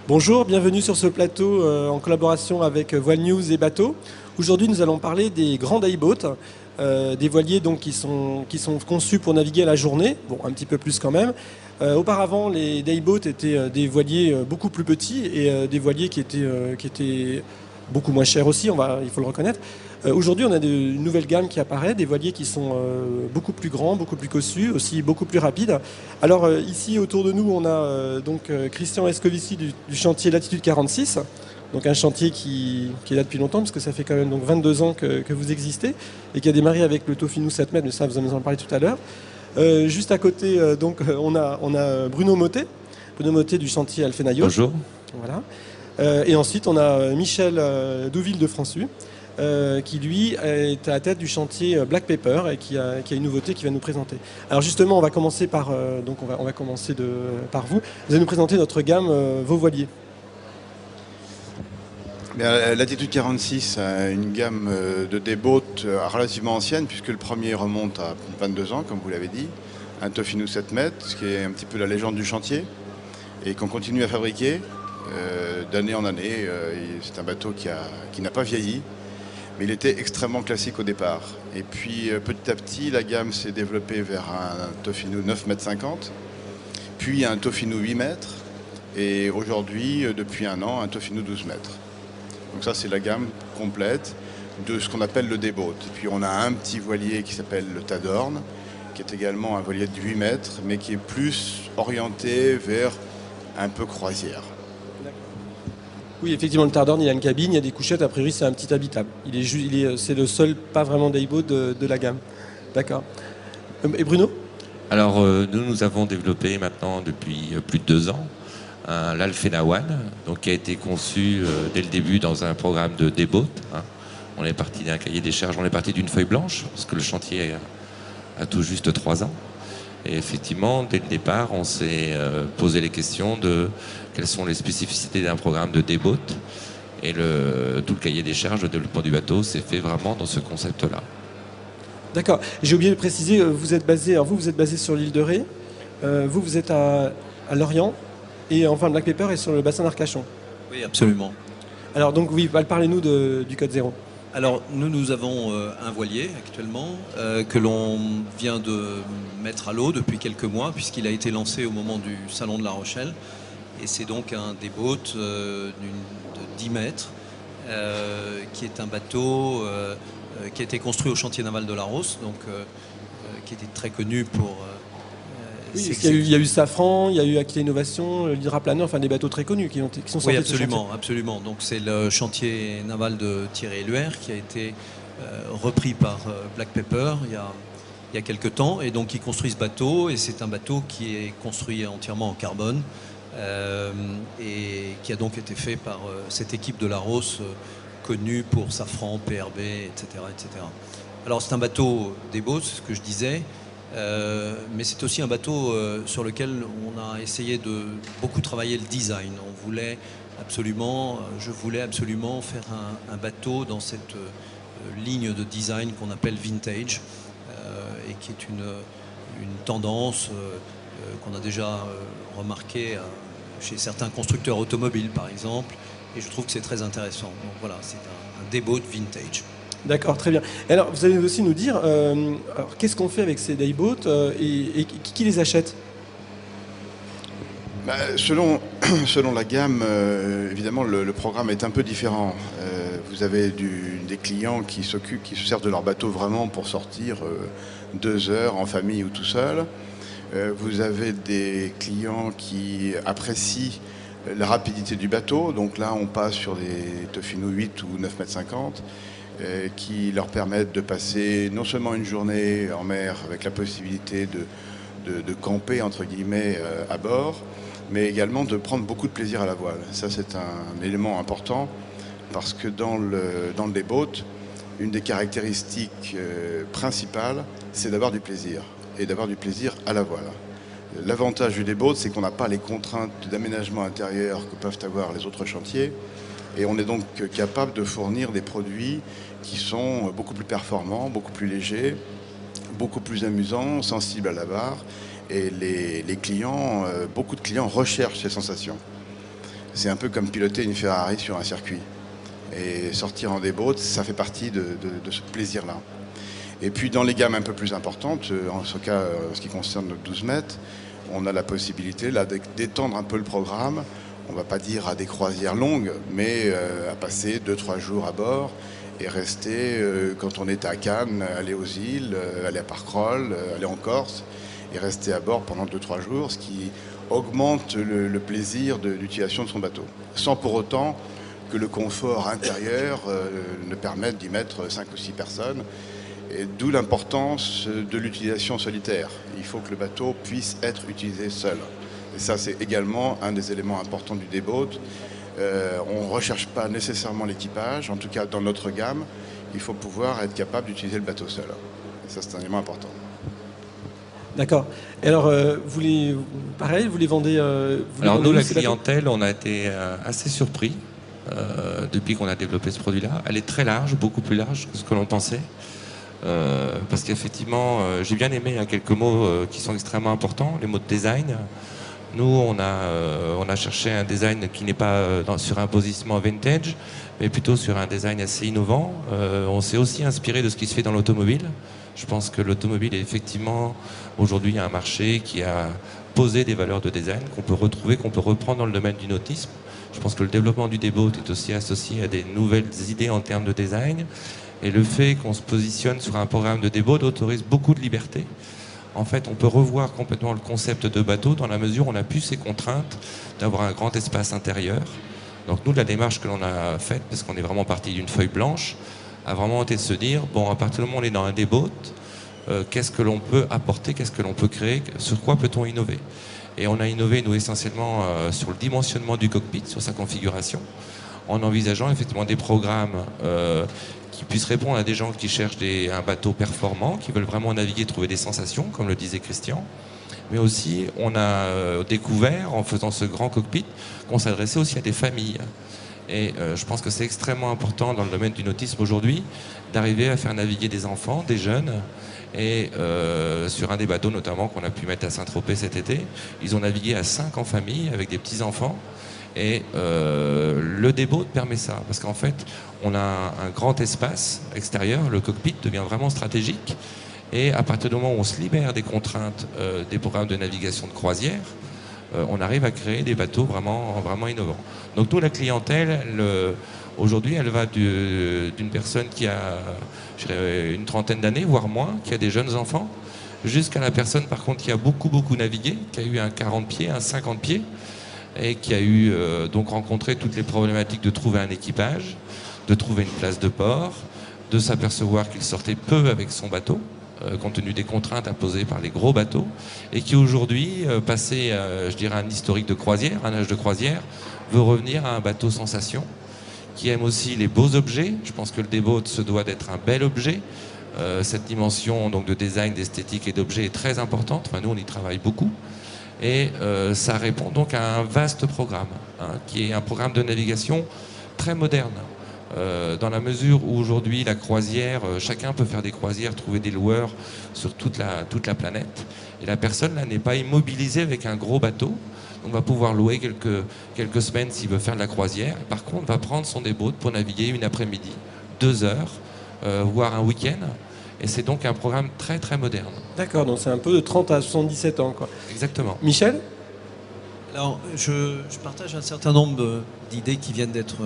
Bonjour, bienvenue sur ce plateau en collaboration avec Voile News et Bateau. Aujourd'hui, nous allons parler des grands dayboats, des voiliers donc, qui sont conçus pour naviguer à la journée, bon, un petit peu plus quand même. Auparavant, les dayboats étaient des voiliers beaucoup plus petits et des voiliers qui étaient beaucoup moins chers aussi, il faut le reconnaître. Aujourd'hui, on a une nouvelle gamme qui apparaît, des voiliers qui sont beaucoup plus grands, beaucoup plus cossus, aussi beaucoup plus rapides. Alors ici, autour de nous, on a Christian Escovici du chantier Latitude 46, donc un chantier qui est là depuis longtemps, parce que ça fait quand même donc 22 ans que vous existez, et qui a démarré avec le Tofino 7 mètres, mais ça, vous allez nous en parler tout à l'heure. Juste à côté, on a Bruno Mottet du chantier Alfenayo. Bonjour. Voilà. Et ensuite, on a Michel Douville de Françu, qui lui est à la tête du chantier Black Pepper et qui a une nouveauté qu'il va nous présenter. Alors justement, on va commencer par vous. Vous allez nous présenter notre gamme, vos voiliers. Latitude 46 a une gamme de dayboats relativement ancienne, puisque le premier remonte à 22 ans, comme vous l'avez dit. Un Tofino 7 mètres, ce qui est un petit peu la légende du chantier, et qu'on continue à fabriquer d'année en année. C'est un bateau qui n'a pas vieilli, mais il était extrêmement classique au départ. Et puis petit à petit, la gamme s'est développée vers un Tofino 9 mètres 50, puis un Tofino 8 mètres, et aujourd'hui, depuis un an, un Tofino 12 mètres. Donc ça, c'est la gamme complète de ce qu'on appelle le dayboat. Et puis on a un petit voilier qui s'appelle le Tadorne, qui est également un voilier de 8 mètres, mais qui est plus orienté vers un peu croisière. Oui, effectivement, le Tadorne, il y a une cabine, il y a des couchettes, a priori c'est un petit habitable. C'est le seul, pas vraiment dayboat de la gamme. D'accord. Et Bruno ? Alors nous avons développé maintenant depuis plus de 2 ans l'Alfena One, donc qui a été conçu dès le début dans un programme de dayboat. On est parti d'un cahier des charges, on est parti d'une feuille blanche, parce que le chantier a tout juste 3 ans. Et effectivement, dès le départ, on s'est posé les questions de quelles sont les spécificités d'un programme de dayboat. Et tout le cahier des charges de développement du bateau s'est fait vraiment dans ce concept-là. D'accord. J'ai oublié de préciser, vous êtes basé sur l'île de Ré, vous êtes à Lorient, et enfin Black Pepper est sur le bassin d'Arcachon. Oui, absolument. Alors donc oui, parlez-nous du Code Zéro. Alors nous avons un voilier actuellement que l'on vient de mettre à l'eau depuis quelques mois, puisqu'il a été lancé au moment du Salon de La Rochelle. Et c'est donc un dayboat de 10 mètres, qui est un bateau qui a été construit au chantier naval de Laros, donc qui était très connu pour... Oui, il y a eu Safran, il y a eu Aquila Innovation, l'Hydraplaneur, enfin des bateaux très connus qui sont sortis. Oui, absolument. Donc c'est le chantier naval de Thierry Éluert qui a été repris par Black Pepper il y a quelques temps, et donc ils construisent ce bateau, et c'est un bateau qui est construit entièrement en carbone et qui a donc été fait par cette équipe de Laros connue pour Safran, PRB, etc., etc. Alors c'est un bateau dayboat, c'est ce que je disais. Mais c'est aussi un bateau sur lequel on a essayé de beaucoup travailler le design. Je voulais absolument faire un bateau dans cette ligne de design qu'on appelle vintage, et qui est une tendance qu'on a déjà remarquée chez certains constructeurs automobiles par exemple, et je trouve que c'est très intéressant. Donc voilà, c'est un dayboat vintage. D'accord, très bien. Et alors, vous allez aussi nous dire, qu'est-ce qu'on fait avec ces dayboats et qui les achète ? Selon la gamme, évidemment, le programme est un peu différent. Vous avez des clients qui se servent de leur bateau vraiment pour sortir 2 heures en famille ou tout seul. Vous avez des clients qui apprécient la rapidité du bateau. Donc là, on passe sur des Tofino 8 ou 9 mètres 50. Qui leur permettent de passer non seulement une journée en mer avec la possibilité de camper entre guillemets à bord, mais également de prendre beaucoup de plaisir à la voile. Ça, c'est un élément important, parce que dans le dayboat, une des caractéristiques principales, c'est d'avoir du plaisir, et d'avoir du plaisir à la voile. L'avantage du dayboat, c'est qu'on n'a pas les contraintes d'aménagement intérieur que peuvent avoir les autres chantiers. Et on est donc capable de fournir des produits qui sont beaucoup plus performants, beaucoup plus légers, beaucoup plus amusants, sensibles à la barre. Et les clients, beaucoup de clients recherchent ces sensations. c'est un peu comme piloter une Ferrari sur un circuit. Et sortir en déboat, ça fait partie de ce plaisir-là. Et puis dans les gammes un peu plus importantes, en ce cas, en ce qui concerne notre 12 mètres, on a la possibilité là d'étendre un peu le programme. On ne va pas dire à des croisières longues, mais à passer 2-3 jours à bord et rester, quand on est à Cannes, aller aux îles, aller à Parkrolles, aller en Corse, et rester à bord pendant 2-3 jours, ce qui augmente le plaisir d'utilisation de son bateau, sans pour autant que le confort intérieur ne permette d'y mettre 5 ou 6 personnes. Et d'où l'importance de l'utilisation solitaire. Il faut que le bateau puisse être utilisé seul. Et ça, c'est également un des éléments importants du déboat. On ne recherche pas nécessairement l'équipage, en tout cas dans notre gamme. Il faut pouvoir être capable d'utiliser le bateau seul. Et ça, c'est un élément important. D'accord. Et alors, pareil, vous les vendez Alors nous, la clientèle, on a été assez surpris depuis qu'on a développé ce produit-là. Elle est très large, beaucoup plus large que ce que l'on pensait. Parce qu'effectivement, j'ai bien aimé quelques mots qui sont extrêmement importants, les mots de design. Nous, on a cherché un design qui n'est pas sur un positionnement vintage, mais plutôt sur un design assez innovant. On s'est aussi inspiré de ce qui se fait dans l'automobile. Je pense que l'automobile est effectivement aujourd'hui un marché qui a posé des valeurs de design qu'on peut retrouver, qu'on peut reprendre dans le domaine du nautisme. Je pense que le développement du déboat est aussi associé à des nouvelles idées en termes de design. Et le fait qu'on se positionne sur un programme de déboat autorise beaucoup de liberté. En fait, on peut revoir complètement le concept de bateau dans la mesure où on a plus ces contraintes d'avoir un grand espace intérieur. Donc nous, la démarche que l'on a faite, parce qu'on est vraiment parti d'une feuille blanche, a vraiment été de se dire, bon, à partir du moment où on est dans un déboat, qu'est-ce que l'on peut apporter, qu'est-ce que l'on peut créer, sur quoi peut-on innover? Et on a innové, nous, essentiellement sur le dimensionnement du cockpit, sur sa configuration, en envisageant effectivement des programmes qui puissent répondre à des gens qui cherchent un bateau performant, qui veulent vraiment naviguer, trouver des sensations, comme le disait Christian. Mais aussi, on a découvert, en faisant ce grand cockpit, qu'on s'adressait aussi à des familles. Et je pense que c'est extrêmement important dans le domaine du nautisme aujourd'hui d'arriver à faire naviguer des enfants, des jeunes. Et sur un des bateaux notamment qu'on a pu mettre à Saint-Tropez cet été, ils ont navigué à 5 en famille avec des petits-enfants. Et le déboat permet ça, parce qu'en fait, on a un grand espace extérieur, le cockpit devient vraiment stratégique, et à partir du moment où on se libère des contraintes des programmes de navigation de croisière, on arrive à créer des bateaux vraiment, vraiment innovants. Donc nous, la clientèle, aujourd'hui, elle va d'une personne qui a une trentaine d'années, voire moins, qui a des jeunes enfants, jusqu'à la personne, par contre, qui a beaucoup, beaucoup navigué, qui a eu un 40 pieds, un 50 pieds, et qui a eu donc rencontré toutes les problématiques de trouver un équipage, de trouver une place de port, de s'apercevoir qu'il sortait peu avec son bateau, compte tenu des contraintes imposées par les gros bateaux, et qui aujourd'hui, passé, je dirais, un historique de croisière, un âge de croisière, veut revenir à un bateau sensation, qui aime aussi les beaux objets. Je pense que le déboat se doit d'être un bel objet. Cette dimension donc, de design, d'esthétique et d'objet est très importante. Enfin, nous, on y travaille beaucoup. Et ça répond donc à un vaste programme, qui est un programme de navigation très moderne. Dans la mesure où aujourd'hui la croisière, chacun peut faire des croisières, trouver des loueurs sur toute la planète. Et la personne là n'est pas immobilisée avec un gros bateau. On va pouvoir louer quelques semaines s'il veut faire de la croisière. Par contre, va prendre son déboat pour naviguer une après-midi, 2 heures, voire un week-end. Et c'est donc un programme très très moderne. D'accord, donc c'est un peu de 30 à 77 ans, quoi. Exactement. Michel ? Alors, je partage un certain nombre d'idées qui viennent d'être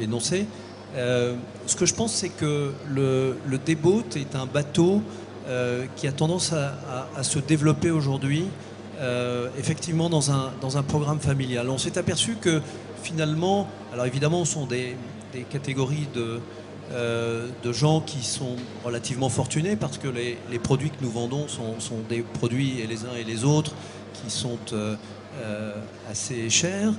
énoncées. Ce que je pense, c'est que le déboat est un bateau qui a tendance à se développer aujourd'hui, effectivement dans un programme familial. On s'est aperçu que finalement, alors évidemment, ce sont des catégories de gens qui sont relativement fortunés parce que les produits que nous vendons sont des produits, et les uns et les autres, qui sont assez chers.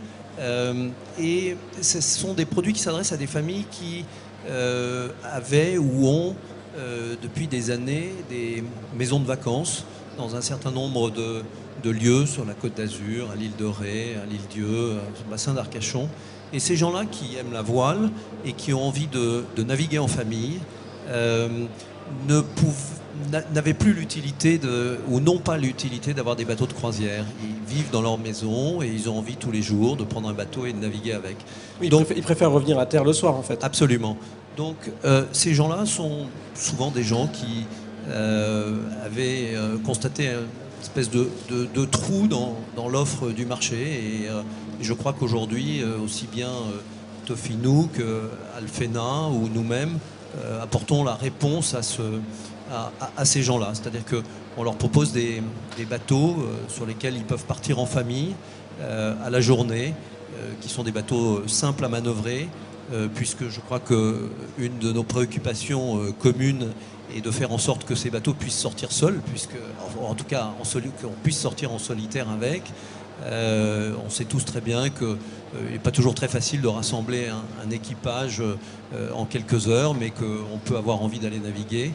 Et ce sont des produits qui s'adressent à des familles qui avaient ou ont depuis des années des maisons de vacances dans un certain nombre de lieux sur la Côte d'Azur, à l'île de Ré, à l'île Dieu, au bassin d'Arcachon. Et ces gens-là qui aiment la voile et qui ont envie de naviguer en famille ne n'avaient plus l'utilité ou n'ont pas l'utilité d'avoir des bateaux de croisière. Ils vivent dans leur maison et ils ont envie tous les jours de prendre un bateau et de naviguer avec. Oui, Donc, ils préfèrent revenir à terre le soir, en fait. absolument. Donc ces gens-là sont souvent des gens qui avaient constaté une espèce de trou dans l'offre du marché. Et je crois qu'aujourd'hui, aussi bien Tofino que Alfena ou nous-mêmes apportons la réponse à ces gens-là. C'est-à-dire qu'on leur propose des bateaux sur lesquels ils peuvent partir en famille à la journée, qui sont des bateaux simples à manœuvrer, puisque je crois qu'une de nos préoccupations communes est de faire en sorte que ces bateaux puissent sortir seuls, en tout cas qu'on puisse sortir en solitaire avec. On sait tous très bien qu'il n'est pas toujours très facile de rassembler un équipage en quelques heures, mais qu'on peut avoir envie d'aller naviguer.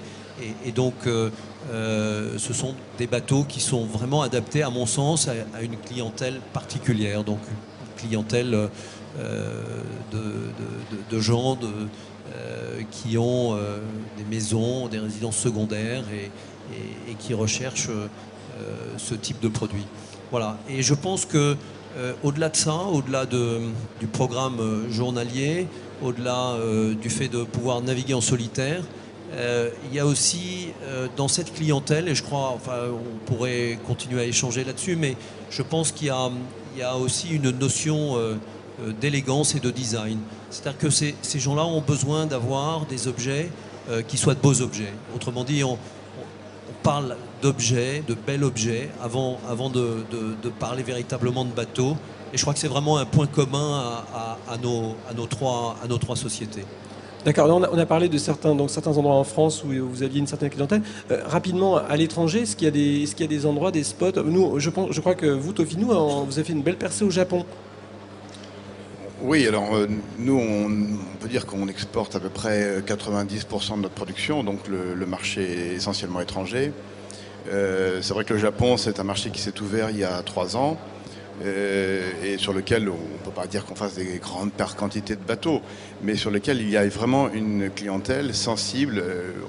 Et donc, ce sont des bateaux qui sont vraiment adaptés, à mon sens, à une clientèle particulière. Donc, une clientèle de gens qui ont des maisons, des résidences secondaires et qui recherchent ce type de produit. Voilà. Et je pense que au-delà de ça, au-delà du programme journalier, au-delà du fait de pouvoir naviguer en solitaire, il y a aussi dans cette clientèle, et je crois, enfin, on pourrait continuer à échanger là-dessus, mais je pense qu'il y a aussi une notion d'élégance et de design. C'est-à-dire que ces gens-là ont besoin d'avoir des objets qui soient de beaux objets. Autrement dit, on parle d'objets, de bels objets, avant de parler véritablement de bateaux. Et je crois que c'est vraiment un point commun à nos trois sociétés. D'accord, on a parlé de certains endroits en France où vous aviez une certaine clientèle. Rapidement, à l'étranger, est-ce qu'il y a des endroits, des spots? Nous, je crois que vous, Tofino, vous avez fait une belle percée au Japon. Oui, alors nous, on peut dire qu'on exporte à peu près 90% de notre production, donc le marché est essentiellement étranger. C'est vrai que le Japon, c'est un marché qui s'est ouvert il y a 3 ans et sur lequel on ne peut pas dire qu'on fasse des grandes quantités de bateaux, mais sur lequel il y a vraiment une clientèle sensible.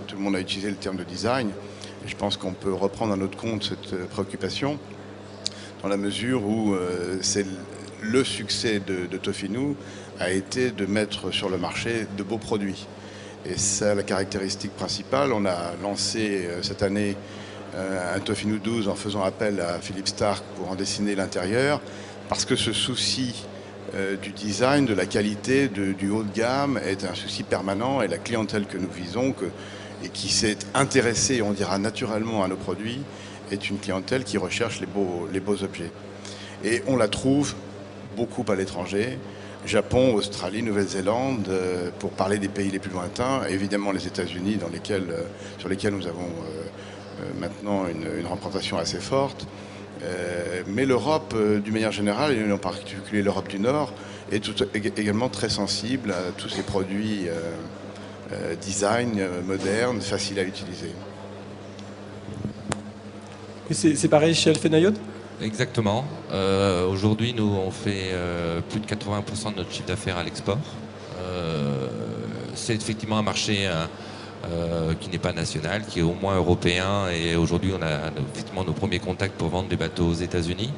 Tout le monde a utilisé le terme de design. Et je pense qu'on peut reprendre à notre compte cette préoccupation dans la mesure où c'est le succès de Tofino a été de mettre sur le marché de beaux produits. Et c'est la caractéristique principale. On a lancé cette année un Tofino 12 en faisant appel à Philippe Starck pour en dessiner l'intérieur, parce que ce souci du design, de la qualité, du haut de gamme est un souci permanent, et la clientèle que nous visons et qui s'est intéressée, on dira naturellement, à nos produits, est une clientèle qui recherche les beaux objets. Et on la trouve beaucoup à l'étranger, Japon, Australie, Nouvelle-Zélande, pour parler des pays les plus lointains, évidemment les États-Unis sur lesquels nous avons maintenant une représentation assez forte, mais l'Europe, d'une manière générale, et en particulier l'Europe du Nord, est également très sensible à tous ces produits design, modernes, faciles à utiliser. Et c'est pareil chez Alfena Yacht? Exactement. Aujourd'hui, nous, on fait plus de 80% de notre chiffre d'affaires à l'export. C'est effectivement un marché qui n'est pas national, qui est au moins européen. Et aujourd'hui, on a effectivement nos premiers contacts pour vendre des bateaux aux États-Unis.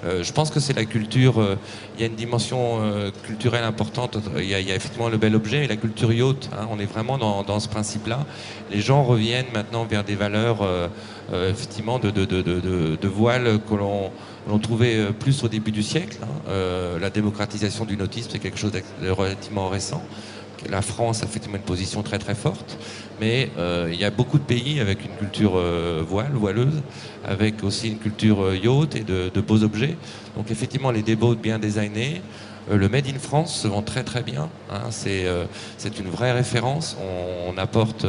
Je pense que c'est la culture. Il y a une dimension culturelle importante. Il y a effectivement le bel objet et la culture yacht. Hein, on est vraiment dans ce principe-là. Les gens reviennent maintenant vers des valeurs effectivement de voile que l'on trouvait plus au début du siècle. Hein. La démocratisation du nautisme, c'est quelque chose de relativement récent. La France a effectivement une position très très forte, mais il y a beaucoup de pays avec une culture voileuse, avec aussi une culture yacht et de beaux objets. Donc effectivement, les boats bien designés, le Made in France se vend très très bien. Hein, c'est une vraie référence. On apporte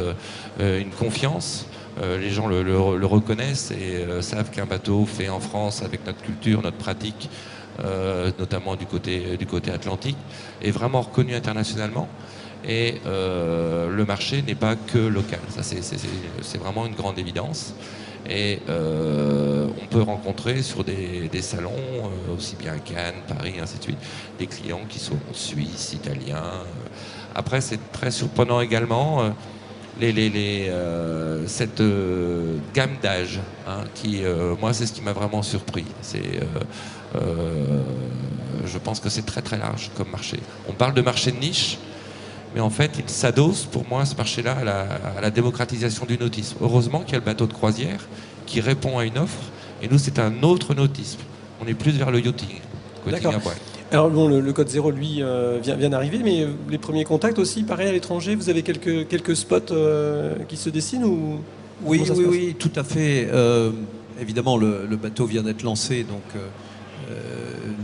une confiance. Les gens le reconnaissent et savent qu'un bateau fait en France avec notre culture, notre pratique, notamment du côté atlantique, est vraiment reconnu internationalement. Et le marché n'est pas que local. Ça, c'est vraiment une grande évidence. Et on peut rencontrer sur des salons, aussi bien à Cannes, Paris, ainsi de suite, des clients qui sont suisses, italiens. Après, c'est très surprenant également. cette gamme d'âge, hein, qui, moi, c'est ce qui m'a vraiment surpris. Je pense que c'est très très large comme marché. On parle de marché de niche, mais en fait, il s'adosse pour moi, ce marché-là, à la démocratisation du nautisme. Heureusement qu'il y a le bateau de croisière qui répond à une offre, et nous, c'est un autre nautisme. On est plus vers le yachting. D'accord. Alors bon, le code zéro, lui, vient d'arriver, mais les premiers contacts aussi, pareil, à l'étranger, vous avez quelques spots qui se dessinent ou Oui, oui, tout à fait. Évidemment, le bateau vient d'être lancé, donc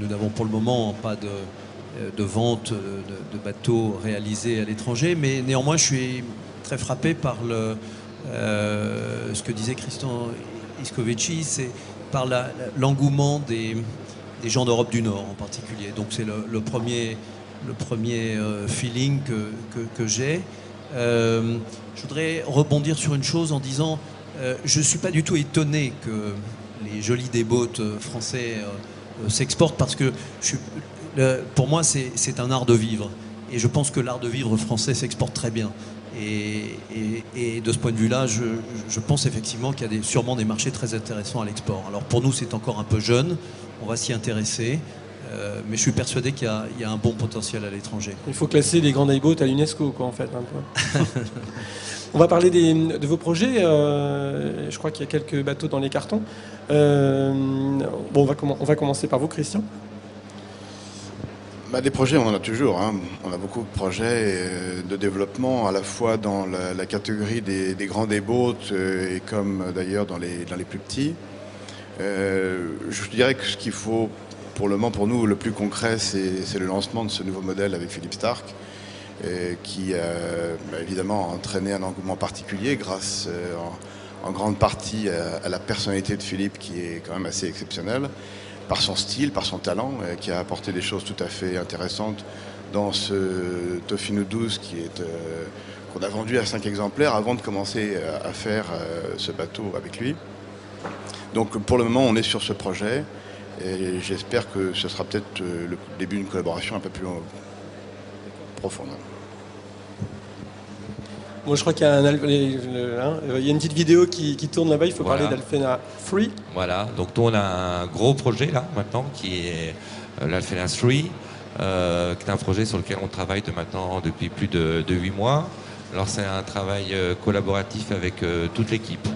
nous n'avons pour le moment pas de vente de bateaux réalisés à l'étranger, mais néanmoins, je suis très frappé par ce que disait Christian Iscovici, c'est par l'engouement des gens d'Europe du Nord en particulier. Donc c'est le premier feeling que j'ai. Je voudrais rebondir sur une chose en disant je ne suis pas du tout étonné que les jolis débots français s'exportent, parce que pour moi c'est un art de vivre, et je pense que l'art de vivre français s'exporte très bien. Et de ce point de vue-là, je pense effectivement qu'il y a sûrement des marchés très intéressants à l'export. Alors pour nous, c'est encore un peu jeune, on va s'y intéresser, mais je suis persuadé qu'il y a un bon potentiel à l'étranger. Il faut classer les grands boats à l'UNESCO, quoi, en fait. Un peu. On va parler de vos projets. Je crois qu'il y a quelques bateaux dans les cartons. Bon, on va commencer par vous, Christian. Des projets, on en a toujours. Hein. On a beaucoup de projets de développement, à la fois dans la catégorie des grands boats et comme d'ailleurs dans les plus petits. Je dirais que ce qu'il faut pour le moment, pour nous, le plus concret, c'est le lancement de ce nouveau modèle avec Philippe Starck, qui a évidemment entraîné un engouement particulier grâce en grande partie à la personnalité de Philippe, qui est quand même assez exceptionnelle, par son style, par son talent, qui a apporté des choses tout à fait intéressantes dans ce Tofino 12 qu'on a vendu à 5 exemplaires avant de commencer à faire ce bateau avec lui. Donc pour le moment, on est sur ce projet et j'espère que ce sera peut-être le début d'une collaboration un peu plus profonde. Moi, je crois qu'il y a il y a une petite vidéo qui tourne là-bas. Il faut parler d'Alfena 3. Voilà, donc nous on a un gros projet là maintenant qui est l'Alfena 3, qui est un projet sur lequel on travaille depuis plus de 8 mois. Alors c'est un travail collaboratif avec toute l'équipe.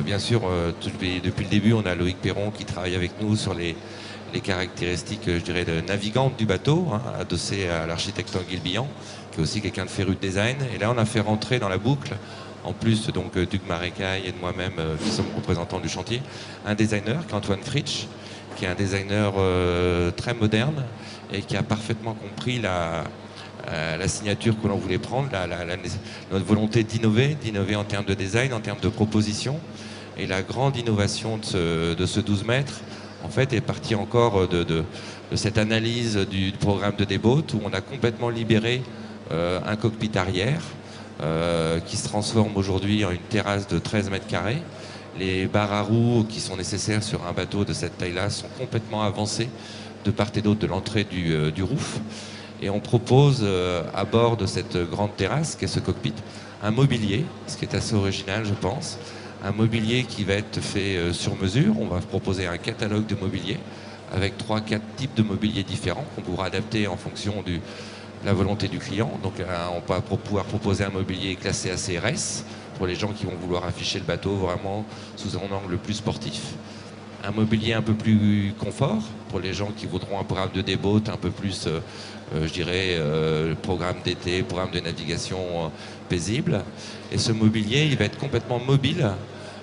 Bien sûr, depuis le début, on a Loïc Perron qui travaille avec nous sur les caractéristiques, je dirais, navigantes du bateau, hein, adossé à l'architecte Tanguy Billan, qui est aussi quelqu'un de féru de design. Et là, on a fait rentrer dans la boucle, en plus donc d'Hugues Marécaille et de moi-même, qui sommes représentants du chantier, un designer qui est Antoine Fritsch, qui est un designer très moderne et qui a parfaitement compris la signature que l'on voulait prendre, notre volonté d'innover en termes de design, en termes de proposition. Et la grande innovation de ce 12 mètres, en fait, est partie encore de cette analyse du programme de Deboat, où on a complètement libéré un cockpit arrière qui se transforme aujourd'hui en une terrasse de 13 mètres carrés. Les barres à roues qui sont nécessaires sur un bateau de cette taille-là sont complètement avancées de part et d'autre de l'entrée du roof. Et on propose à bord de cette grande terrasse, qu'est ce cockpit, un mobilier, ce qui est assez original, je pense. Un mobilier qui va être fait sur mesure. On va proposer un catalogue de mobilier avec 3-4 types de mobilier différents qu'on pourra adapter en fonction de la volonté du client. Donc on va pouvoir proposer un mobilier classé ACRS pour les gens qui vont vouloir afficher le bateau vraiment sous un angle plus sportif. Un mobilier un peu plus confort pour les gens qui voudront un programme de déboat un peu plus, je dirais, programme d'été, programme de navigation paisible. Et ce mobilier, il va être complètement mobile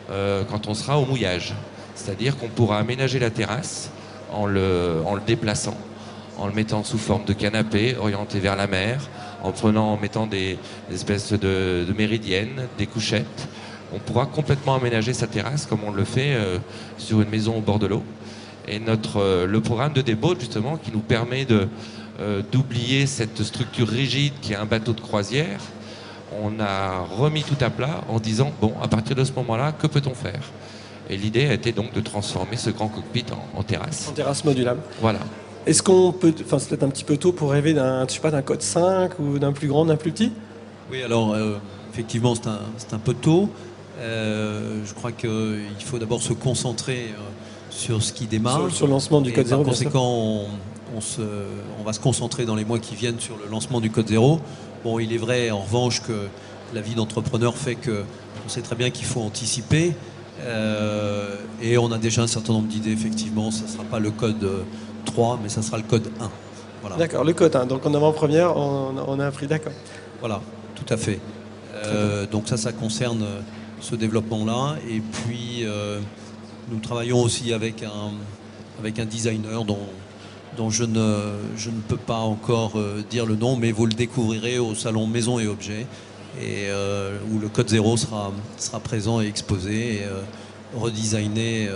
quand on sera au mouillage. C'est-à-dire qu'on pourra aménager la terrasse en le déplaçant, en le mettant sous forme de canapé orienté vers la mer, en mettant des espèces de méridiennes, des couchettes. On pourra complètement aménager sa terrasse comme on le fait sur une maison au bord de l'eau. Et le programme de Deboat, justement, qui nous permet d'oublier cette structure rigide qui est un bateau de croisière, on a remis tout à plat en disant, bon, à partir de ce moment-là, que peut-on faire? Et l'idée a été donc de transformer ce grand cockpit en terrasse. En terrasse modulable. Voilà. Est-ce qu'on peut, enfin c'est peut-être un petit peu tôt pour rêver d'un code 5 ou d'un plus grand, d'un plus petit? Oui, alors effectivement, c'est un peu tôt. Je crois qu'il faut d'abord se concentrer sur ce qui démarre. Sur le lancement du code 0. Par conséquent, on va se concentrer dans les mois qui viennent sur le lancement du code 0. Bon, il est vrai en revanche que la vie d'entrepreneur fait qu'on sait très bien qu'il faut anticiper. Et on a déjà un certain nombre d'idées, effectivement. Ça ne sera pas le code 3, mais ça sera le code 1. Voilà. D'accord, le code 1. Donc en avant-première, on a appris, d'accord. Voilà, tout à fait. Donc ça concerne ce développement-là. Et puis, nous travaillons aussi avec un designer dont je ne peux pas encore dire le nom, mais vous le découvrirez au salon Maison et Objets, et où le code 0 sera présent et exposé, et redesigné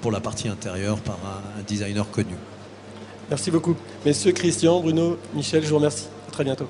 pour la partie intérieure par un designer connu. Merci beaucoup. Messieurs Christian, Bruno, Michel, je vous remercie. À très bientôt.